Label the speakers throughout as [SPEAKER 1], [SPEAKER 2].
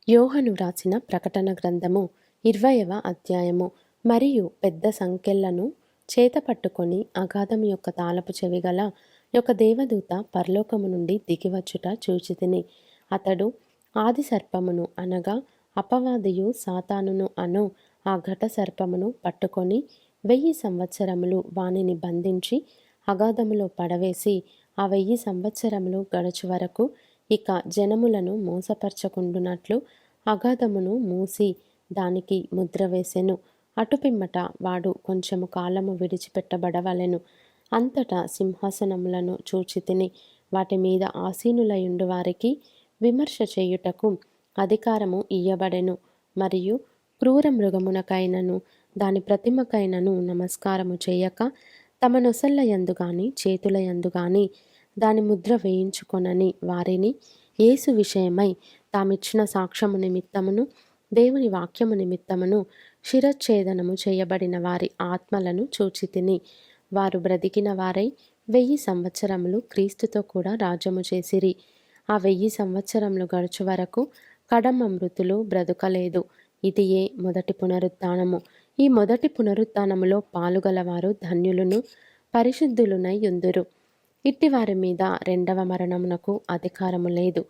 [SPEAKER 1] యోహను వ్రాసిన ప్రకటన గ్రంథము 20వ అధ్యాయము. మరియు పెద్ద సంకెళ్లను చేతపట్టుకొని అగాధము యొక్క తాళపు చెవి గల ఒక దేవదూత పరలోకము నుండి దిగివచ్చుట చూచితిని. అతడు ఆది సర్పమును అనగా అపవాదియు సాతానును అను ఆ ఘట సర్పమును పట్టుకొని 1000 సంవత్సరములు వానిని బంధించి అగాధములో పడవేసి ఆ 1000 సంవత్సరములు గడుచు వరకు ఇక జనములను మోసపరచకుండునట్లు అగాధమును మూసి దానికి ముద్ర వేసెను. అటుపిమ్మట వాడు కొంచెము కాలము విడిచిపెట్టబడవలెను. అంతటా సింహాసనములను చూచితిని. వాటి మీద ఆసీనులయుండు వారికి విమర్శ చేయుటకు అధికారము ఇయ్యబడెను. మరియు క్రూర మృగమునకైనను దాని ప్రతిమకైనను నమస్కారము చేయక తమ నొసళ్ళ యందు గాని చేతుల యందు గాని దాని ముద్ర వేయించుకొనని వారిని యేసు విషయమై తామిచ్చిన సాక్ష్యము నిమిత్తమును దేవుని వాక్యము నిమిత్తమును శిరచ్ఛేదనము చేయబడిన వారి ఆత్మలను చూచితిని. వారు బ్రతికిన వారై 1000 సంవత్సరములు క్రీస్తుతో కూడా రాజ్యము చేసిరి. ఆ 1000 సంవత్సరములు గడుచు వరకు కడమ మృతులు బ్రతుకలేదు. ఇదియే మొదటి పునరుత్థానము. ఈ మొదటి పునరుత్థానములో పాలుగలవారు ధన్యులను పరిశుద్ధులునై యుందురు. ఇట్టి వారి మీద రెండవ మరణమునకు అధికారము లేదు.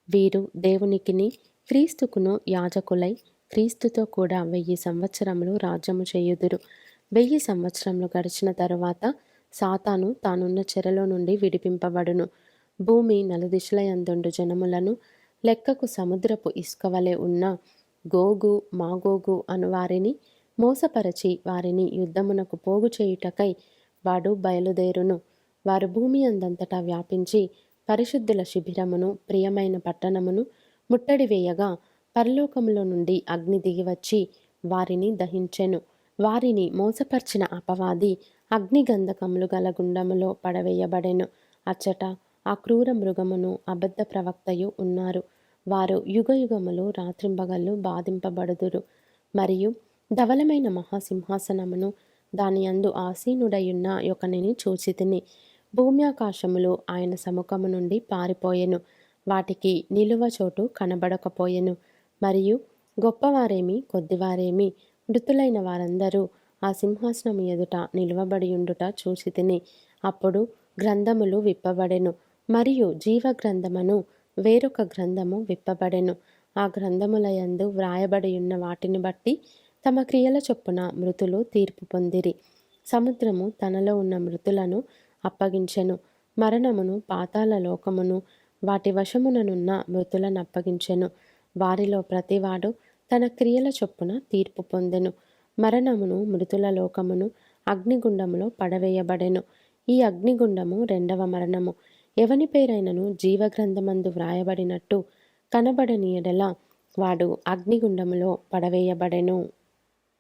[SPEAKER 1] వీరు దేవునికిని క్రీస్తుకును యాజకులై క్రీస్తుతో కూడా 1000 సంవత్సరములు రాజ్యము చేయుదురు. 1000 సంవత్సరములు గడిచిన తరువాత సాతాను తానున్న చెరలో నుండి విడిపింపబడును. భూమి నలుదిశలయందుండు జనములను లెక్కకు సముద్రపు ఇసుకవలె ఉన్న గోగు మాగోగు అను వారిని మోసపరచి వారిని యుద్ధమునకు పోగు చేయుటకై వాడు బయలుదేరును. వారు భూమి అందంతటా వ్యాపించి పరిశుద్ధుల శిబిరమును ప్రియమైన పట్టణమును ముట్టడి వేయగా పరలోకములో నుండి అగ్ని దిగివచ్చి వారిని దహించెను. వారిని మోసపర్చిన అపవాది అగ్నిగంధకములు గల గుండములో పడవేయబడెను. అచ్చట ఆ క్రూర మృగమును అబద్ధ ప్రవక్తయు ఉన్నారు. వారు యుగయుగములు రాత్రింబగళ్ళు బాధింపబడుదురు. మరియు ధవలమైన మహాసింహాసనమును దాని యందు ఆసీనుడయున్న యొకనిని చూచితిని. భూమ్యాకాశములు ఆయన సముఖము నుండి పారిపోయెను. వాటికి నిలువ చోటు కనబడకపోయెను. మరియు గొప్పవారేమి కొద్దివారేమి మృతులైన వారందరూ ఆ సింహాసనము ఎదుట నిలువబడియుండుట చూచితిని. అప్పుడు గ్రంథములు విప్పబడెను. మరియు జీవ గ్రంథమను వేరొక గ్రంథము విప్పబడెను. ఆ గ్రంథముల యందు వ్రాయబడియున్న వాటిని బట్టి తమ క్రియల చొప్పున మృతులు తీర్పు పొందిరి. సముద్రము తనలో ఉన్న మృతులను అప్పగించెను. మరణమును పాతాళ లోకమును వాటి వశముననున్న మృతులను అప్పగించెను. వారిలో ప్రతివాడు తన క్రియల చొప్పున తీర్పు పొందెను. మరణమును మృతుల లోకమును అగ్నిగుండములో పడవేయబడెను. ఈ అగ్నిగుండము రెండవ మరణము. ఎవని పేరైనను జీవగ్రంథమందు వ్రాయబడినట్టు కనబడని యెడల వాడు అగ్నిగుండములో పడవేయబడెను.